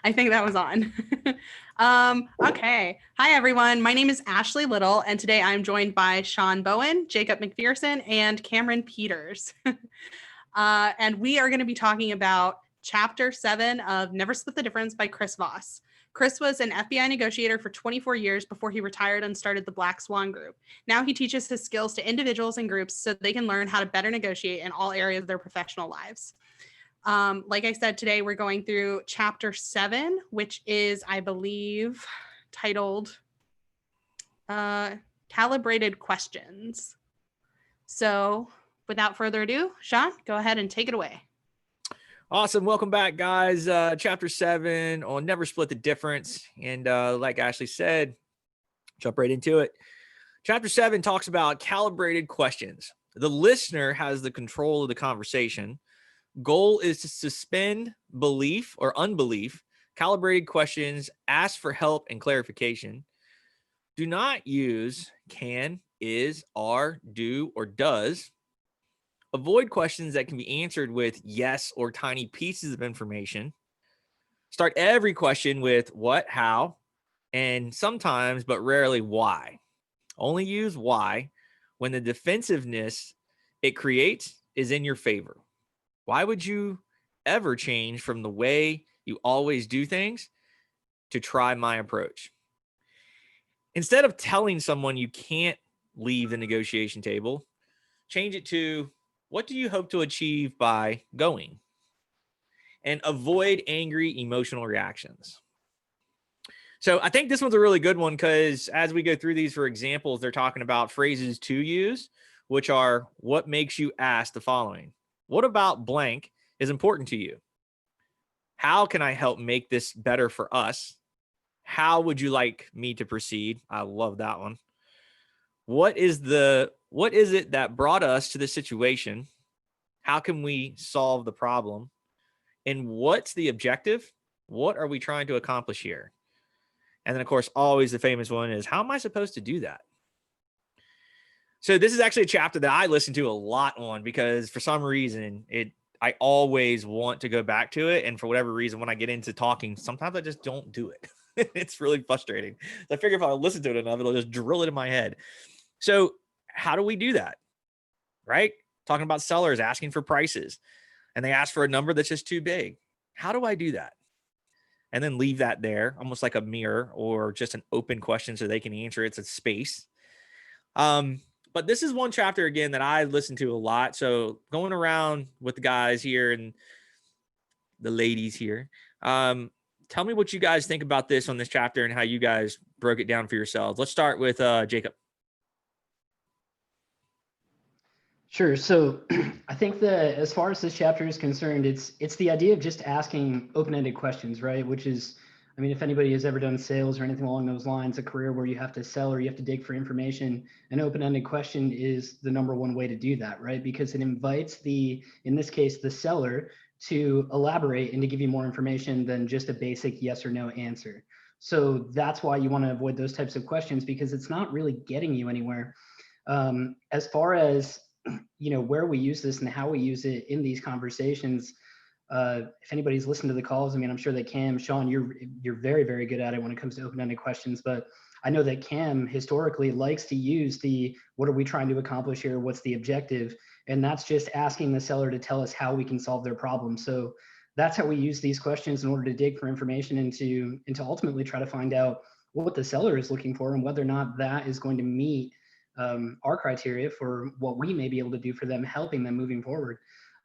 I think that was on. Okay. Hi, everyone. My name is Ashley Little, and today I'm joined by Shawn Bowen, Jacob McPherson, and Cameron Peters. And we are going to be talking about Chapter 7 of Never Split the Difference by Chris Voss. Chris was an FBI negotiator for 24 years before he retired and started the Black Swan Group. Now he teaches his skills to individuals and groups so they can learn how to better negotiate in all areas of their professional lives. Like I said, today we're going through Chapter 7, which is, I believe, titled Calibrated Questions. So without further ado, Shawn, go ahead and take it away. Awesome. Welcome back, guys. Chapter 7 on Never Split the Difference. And like Ashley said, jump right into it. Chapter 7 talks about calibrated questions. The listener has the control of the conversation. Goal is to suspend belief or unbelief. Calibrated questions, ask for help and clarification. Do not use can, is, are, do, or does. Avoid questions that can be answered with yes or tiny pieces of information. Start every question with what, how, and sometimes, but rarely, why. Only use why when the defensiveness it creates is in your favor. Why would you ever change from the way you always do things to try my approach? Instead of telling someone you can't leave the negotiation table, change it to, what do you hope to achieve by going? And avoid angry, emotional reactions. So I think this one's a really good one because as we go through these for examples, they're talking about phrases to use, which are what makes you ask the following. What about blank is important to you? How can I help make this better for us? How would you like me to proceed? I love that one. What is it that brought us to this situation? How can we solve the problem? And what's the objective? What are we trying to accomplish here? And then, of course, always the famous one is, how am I supposed to do that? So this is actually a chapter that I listen to a lot on because for some reason, I always want to go back to it. And for whatever reason, when I get into talking, sometimes I just don't do it. It's really frustrating. So I figure if I listen to it enough, it'll just drill it in my head. So how do we do that? Right? Talking about sellers asking for prices and they ask for a number that's just too big. How do I do that? And then leave that there, almost like a mirror or just an open question so they can answer it. It's a space. But this is one chapter, again, that I listen to a lot. So going around with the guys here and the ladies here, tell me what you guys think about this on this chapter and how you guys broke it down for yourselves. Let's start with Jacob. Sure. So I think that as far as this chapter is concerned, it's the idea of just asking open-ended questions, right? Which is, I mean, if anybody has ever done sales or anything along those lines, a career where you have to sell or you have to dig for information, an open-ended question is the number one way to do that, right? Because it invites in this case, the seller to elaborate and to give you more information than just a basic yes or no answer. So that's why you want to avoid those types of questions because it's not really getting you anywhere. As far as where we use this and how we use it in these conversations, if anybody's listened to the calls, I mean, I'm sure that Cam, Shawn, you're very, very good at it when it comes to open-ended questions, but I know that Cam historically likes to use what are we trying to accomplish here? What's the objective? And that's just asking the seller to tell us how we can solve their problem. So that's how we use these questions in order to dig for information and to ultimately try to find out what the seller is looking for and whether or not that is going to meet our criteria for what we may be able to do for them, helping them moving forward.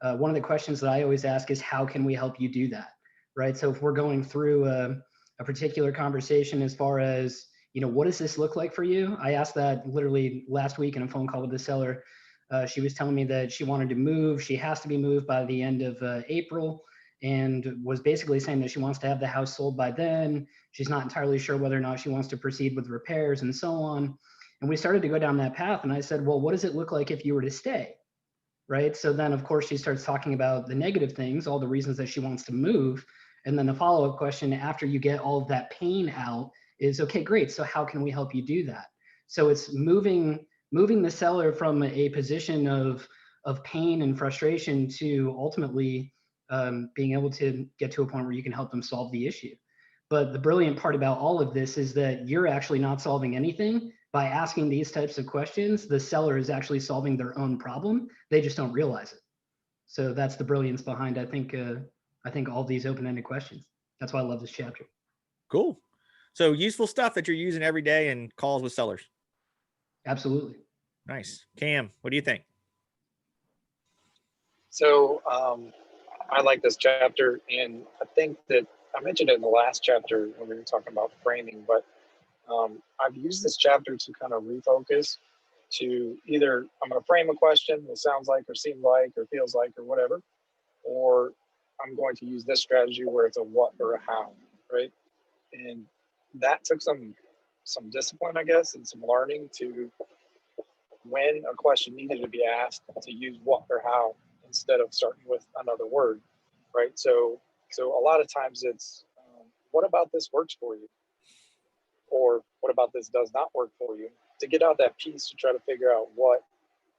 One of the questions that I always ask is, how can we help you do that? Right. So if we're going through a particular conversation as far as, what does this look like for you? I asked that literally last week in a phone call with the seller. She was telling me that she wanted to move. She has to be moved by the end of April and was basically saying that she wants to have the house sold by then. She's not entirely sure whether or not she wants to proceed with repairs and so on. And we started to go down that path. And I said, well, what does it look like if you were to stay? Right. So then, of course, she starts talking about the negative things, all the reasons that she wants to move. And then the follow-up question after you get all of that pain out is, okay, great. So how can we help you do that? So it's moving the seller from a position of pain and frustration to ultimately being able to get to a point where you can help them solve the issue. But the brilliant part about all of this is that you're actually not solving anything. By asking these types of questions, the seller is actually solving their own problem. They just don't realize it. So that's the brilliance behind, I think all these open-ended questions. That's why I love this chapter. Cool. So useful stuff that you're using every day in calls with sellers. Absolutely. Nice. Cam, what do you think? So I like this chapter, and I think that I mentioned it in the last chapter when we were talking about framing, but I've used this chapter to kind of refocus to either I'm going to frame a question that sounds like or seems like or feels like or whatever, or I'm going to use this strategy where it's a what or a how, right? And that took some discipline, I guess, and some learning to when a question needed to be asked to use what or how instead of starting with another word, right? So a lot of times it's what about this works for you, or what about this does not work for you, to get out that piece to try to figure out what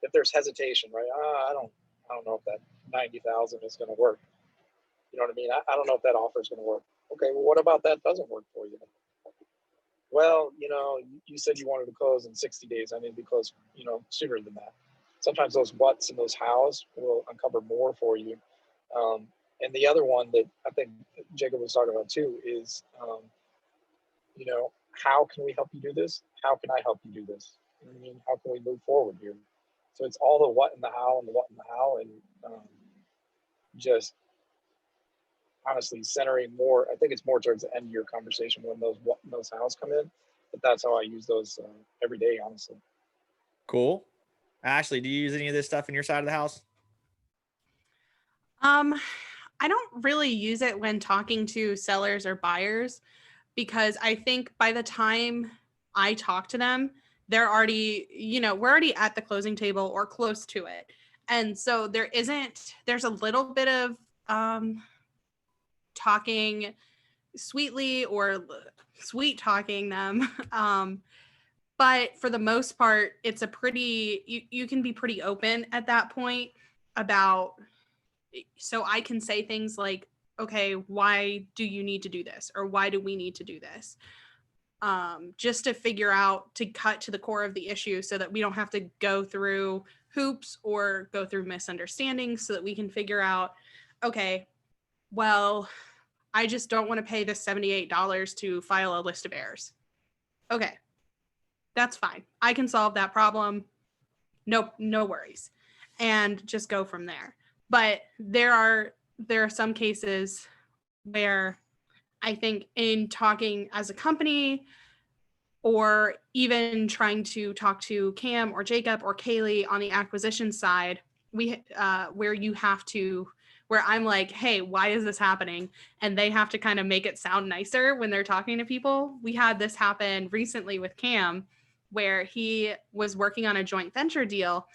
if there's hesitation, right? I don't know if that 90,000 is going to work. You know what I mean? I don't know if that offer is going to work. Okay, well, what about that doesn't work for you? Well, you said you wanted to close in 60 days. I need to be closed, sooner than that. Sometimes those whats and those hows will uncover more for you. And the other one that I think Jacob was talking about too is, how can we help you do this? How can I help you do this? You know what I mean? How can we move forward here? So it's all the what and the how and the what and the how, and just honestly centering more. I think it's more towards the end of your conversation when those what and those hows come in. But that's how I use those every day, honestly. Cool. Ashley, do you use any of this stuff in your side of the house? I don't really use it when talking to sellers or buyers, because I think by the time I talk to them, they're already, we're already at the closing table or close to it. And so there's a little bit of talking sweetly or sweet talking them. But for the most part, it's you can be pretty open at that point about, so I can say things like, okay, why do you need to do this? Or why do we need to do this? Just to figure out, to cut to the core of the issue so that we don't have to go through hoops or go through misunderstandings, so that we can figure out, okay, well, I just don't want to pay this $78 to file a list of errors. Okay, that's fine. I can solve that problem. No worries. And just go from there. But there are some cases where I think in talking as a company, or even trying to talk to Cam or Jacob or Kaylee on the acquisition side, where I'm like, hey, why is this happening? And they have to kind of make it sound nicer when they're talking to people. We had this happen recently with Cam, where he was working on a joint venture deal,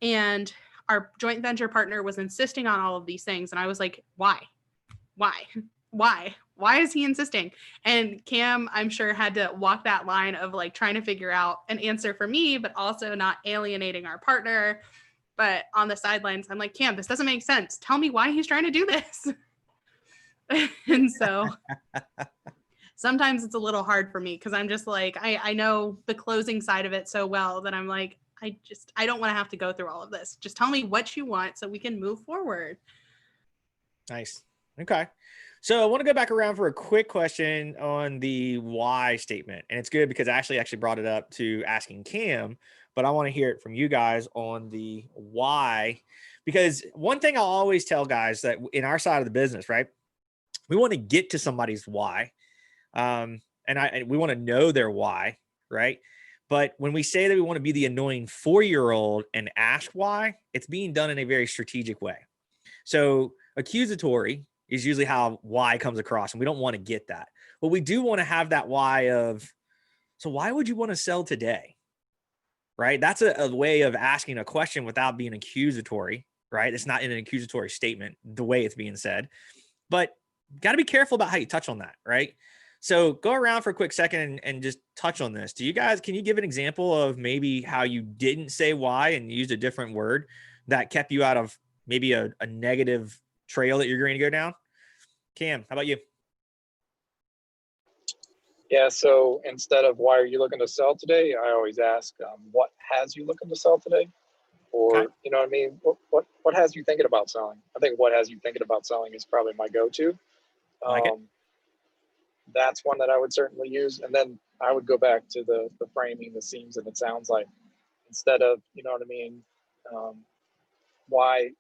and our joint venture partner was insisting on all of these things. And I was like, why is he insisting? And Cam, I'm sure, had to walk that line of like trying to figure out an answer for me, but also not alienating our partner. But on the sidelines, I'm like, Cam, this doesn't make sense. Tell me why he's trying to do this. And so sometimes it's a little hard for me, because I'm just like, I know the closing side of it so well that I'm like, I don't want to have to go through all of this. Just tell me what you want so we can move forward. Nice. Okay. So I want to go back around for a quick question on the why statement. And it's good because Ashley actually brought it up to asking Cam, but I want to hear it from you guys on the why, because one thing I'll always tell guys that in our side of the business, right, we want to get to somebody's why. And we want to know their why, right? But when we say that we want to be the annoying 4-year-old and ask why, it's being done in a very strategic way. So accusatory is usually how why comes across, and we don't want to get that. But we do want to have that why of, so why would you want to sell today? Right? That's a way of asking a question without being accusatory, right? It's not in an accusatory statement, the way it's being said, but got to be careful about how you touch on that, right? So go around for a quick second and just touch on this. Can you give an example of maybe how you didn't say why and used a different word that kept you out of maybe a negative trail that you're going to go down. Cam, how about you? Yeah, so instead of why are you looking to sell today, I always ask, what has you looking to sell today? Or, Okay. you know what I mean? What has you thinking about selling? I think what has you thinking about selling is probably my go-to. Like it. That's one that I would certainly use. And then I would go back to the framing, the seems, and it sounds like, instead of, you know what I mean? Why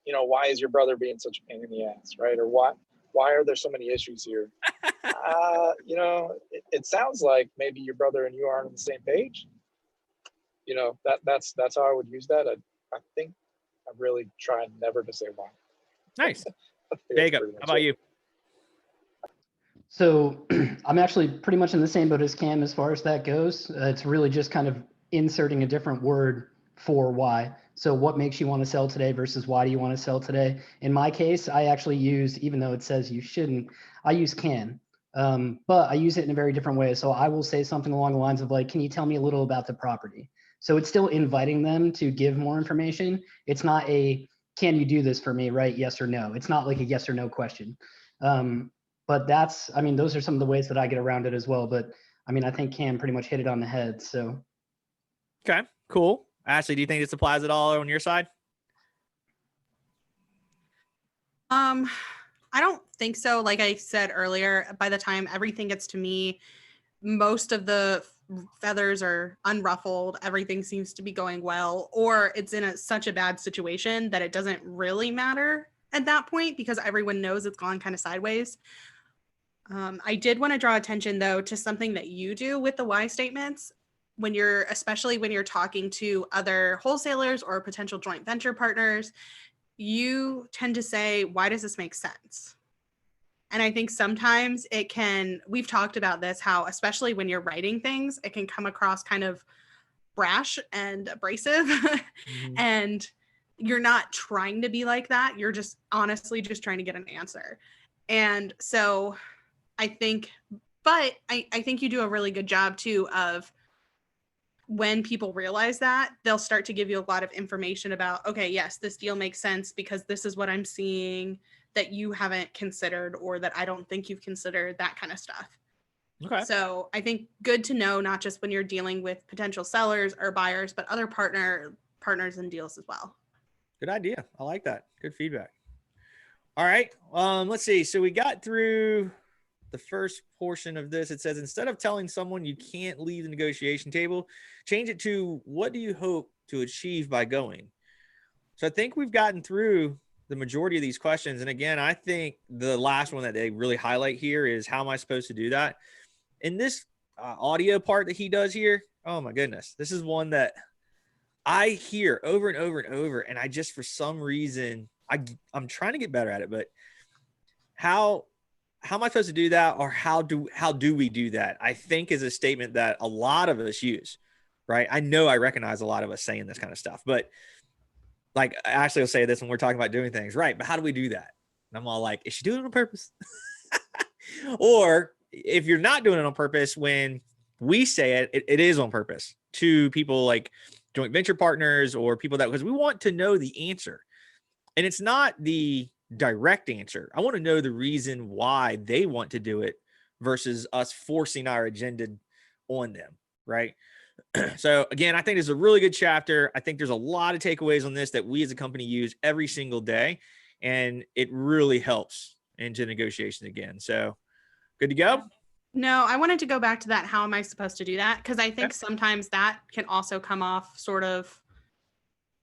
is your brother being such a pain in the ass, right? Or why are there so many issues here? It sounds like maybe your brother and you aren't on the same page. That's how I would use that. I think I really try never to say why. Nice. I think that's Jacob, pretty how much about it. you? So I'm actually pretty much in the same boat as Cam as far as that goes. It's really just kind of inserting a different word for why. So what makes you want to sell today versus why do you want to sell today? In my case, I actually use, even though it says you shouldn't, I use can. But I use it in a very different way. So I will say something along the lines of like, can you tell me a little about the property? So it's still inviting them to give more information. It's not a, can you do this for me, right? Yes or no. It's not like a yes or no question. But those are some of the ways that I get around it as well. But I mean, I think Cam pretty much hit it on the head. So. Okay, cool. Ashley, do you think this applies at all on your side? I don't think so. Like I said earlier, by the time everything gets to me, most of the feathers are unruffled. Everything seems to be going well, or it's in such a bad situation that it doesn't really matter at that point because everyone knows it's gone kind of sideways. I did want to draw attention though to something that you do with the why statements especially when you're talking to other wholesalers or potential joint venture partners. You tend to say, why does this make sense? And I think sometimes we've talked about this, how especially when you're writing things, it can come across kind of brash and abrasive. Mm-hmm. And you're not trying to be like that. You're just honestly just trying to get an answer. And so I think you do a really good job too of when people realize that, they'll start to give you a lot of information about, okay, yes, this deal makes sense because this is what I'm seeing that you haven't considered or that I don't think you've considered, that kind of stuff. Okay. So I think good to know, not just when you're dealing with potential sellers or buyers, but other partners in deals as well. Good idea. I like that. Good feedback. All right. Let's see. So we got through the first portion of this. It says, instead of telling someone you can't leave the negotiation table, change it to, what do you hope to achieve by going? So I think we've gotten through the majority of these questions. And again, I think the last one that they really highlight here is, how am I supposed to do that? In this audio part that he does here, oh my goodness, this is one that I hear over and over and over. And I just, for some reason, I'm trying to get better at it, but how am I supposed to do that? Or how do we do that? I think is a statement that a lot of us use, right? I know I recognize a lot of us saying this kind of stuff, but like Ashley will say this when we're talking about doing things, right? But how do we do that? And I'm all like, is she doing it on purpose? Or if you're not doing it on purpose, when we say it is on purpose to people like joint venture partners or people because we want to know the answer. And it's not the direct answer. I want to know the reason why they want to do it versus us forcing our agenda on them, right? So again, I think it's a really good chapter. I think there's a lot of takeaways on this that we as a company use every single day, and it really helps into negotiations again. So good to go. No, I wanted to go back to that. How am I supposed to do that? Because I think sometimes that can also come off sort of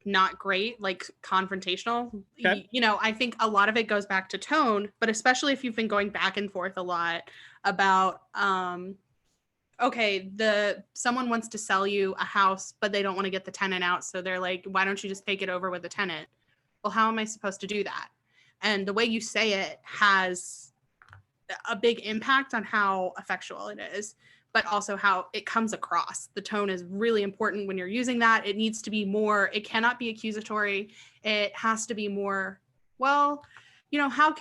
not great, like confrontational. Okay. I think a lot of it goes back to tone, but especially if you've been going back and forth a lot about, okay, someone wants to sell you a house, but they don't want to get the tenant out. So they're like, why don't you just take it over with the tenant? Well, how am I supposed to do that? And the way you say it has a big impact on how effectual it is, but also how it comes across. The tone is really important when you're using that. It needs to be more, it cannot be accusatory. It has to be more, well, how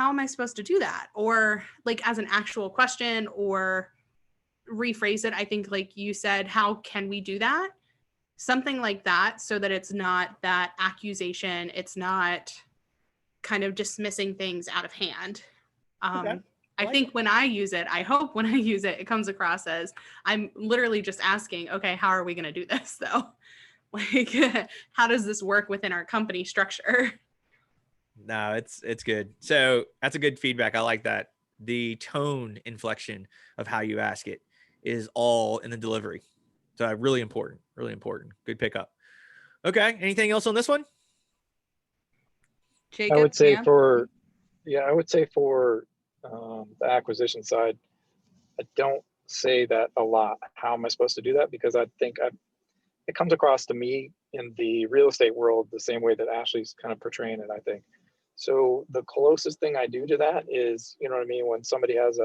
am I supposed to do that? Or like as an actual question, or rephrase it. I think like you said, how can we do that? Something like that, so that it's not that accusation. It's not kind of dismissing things out of hand. Okay. I think when I use it, I hope when I use it, it comes across as I'm literally just asking, okay, how are we going to do this though? Like, how does this work within our company structure? No, it's good. So that's a good feedback. I like that. The tone inflection of how you ask it is all in the delivery. So really important, really important. Good pickup. Okay. Anything else on this one? Jacob, I would say yeah? for the acquisition side, I don't say that a lot. How am I supposed to do that? Because I think it comes across to me in the real estate world the same way that Ashley's kind of portraying it, I think. So the closest thing I do to that is, you know what I mean, when somebody has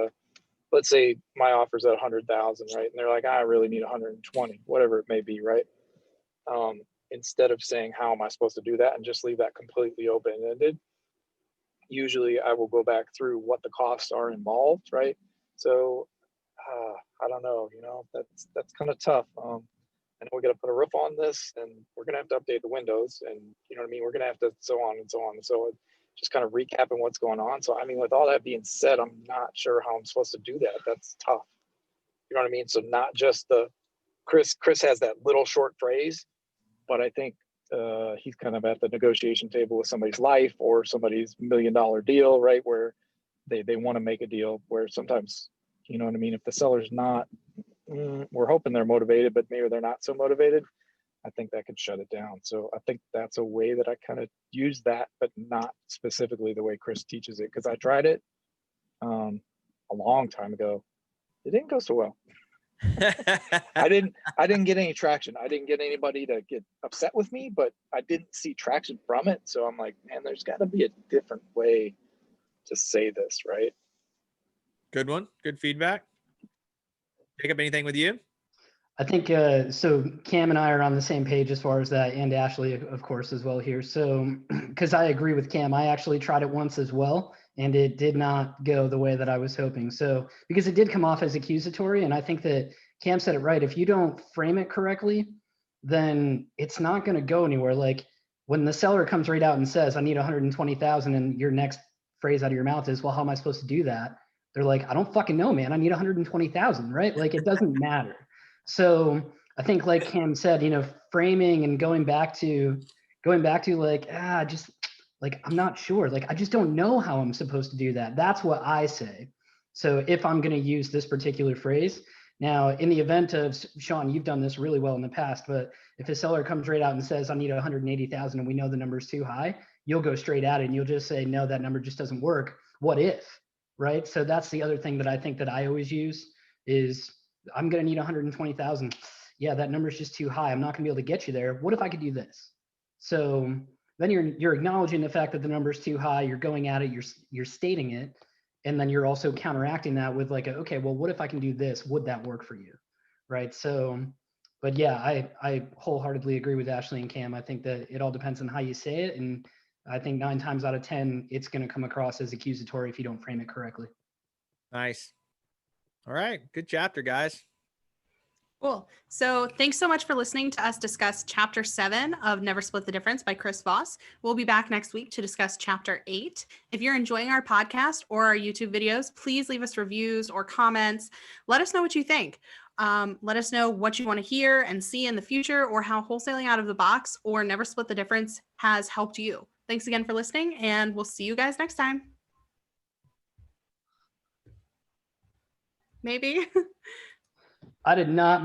let's say my offer's at 100,000, right? And they're like, I really need 120, whatever it may be, right? Instead of saying, how am I supposed to do that? And just leave that completely open-ended. Usually I will go back through what the costs are involved, right? So I don't know, that's kind of tough. I know we got to put a roof on this, and we're going to have to update the windows, and you know what I mean? We're going to have to so on and so on. And so just kind of recapping what's going on. So, I mean, with all that being said, I'm not sure how I'm supposed to do that. That's tough. You know what I mean? So not just Chris has that little short phrase, but I think he's kind of at the negotiation table with somebody's life or somebody's $1 million deal, right? Where they want to make a deal where sometimes, you know what I mean? If the seller's not, we're hoping they're motivated, but maybe they're not so motivated, I think that could shut it down. So I think that's a way that I kind of use that, but not specifically the way Chris teaches it. Cause I tried it a long time ago. It didn't go so well. I didn't get any traction. I didn't get anybody to get upset with me, but I didn't see traction from it. So I'm like, man, there's got to be a different way to say this, right? Good one. Good feedback. Jacob, anything with you? I think so. Cam and I are on the same page as far as that, and Ashley, of course, as well here. So, because I agree with Cam, I actually tried it once as well, and it did not go the way that I was hoping. So, because it did come off as accusatory, and I think that Cam said it right. If you don't frame it correctly, then it's not going to go anywhere. Like when the seller comes right out and says, "I need 120,000," and your next phrase out of your mouth is, "Well, how am I supposed to do that?" They're like, "I don't fucking know, man. I need 120,000," right? Like it doesn't matter. So I think like Cam said, framing and going back to like, just like, I'm not sure. Like, I just don't know how I'm supposed to do that. That's what I say. So if I'm going to use this particular phrase, now in the event of Shawn, you've done this really well in the past, but if a seller comes right out and says, I need 180,000 and we know the number's too high, you'll go straight at it and you'll just say, no, that number just doesn't work. What if, right? So that's the other thing that I think that I always use is, I'm going to need 120,000. Yeah, that number's just too high. I'm not going to be able to get you there. What if I could do this? So then you're acknowledging the fact that the number's too high. You're going at it. You're stating it, and then you're also counteracting that with like, okay, well, what if I can do this? Would that work for you? Right. So, but yeah, I wholeheartedly agree with Ashley and Cam. I think that it all depends on how you say it, and I think 9 times out of 10, it's going to come across as accusatory if you don't frame it correctly. Nice. All right. Good chapter, guys. Cool. So thanks so much for listening to us discuss Chapter 7 of Never Split the Difference by Chris Voss. We'll be back next week to discuss Chapter 8. If you're enjoying our podcast or our YouTube videos, please leave us reviews or comments. Let us know what you think. Let us know what you want to hear and see in the future, or how wholesaling out of the box or Never Split the Difference has helped you. Thanks again for listening, and we'll see you guys next time. Maybe. I did not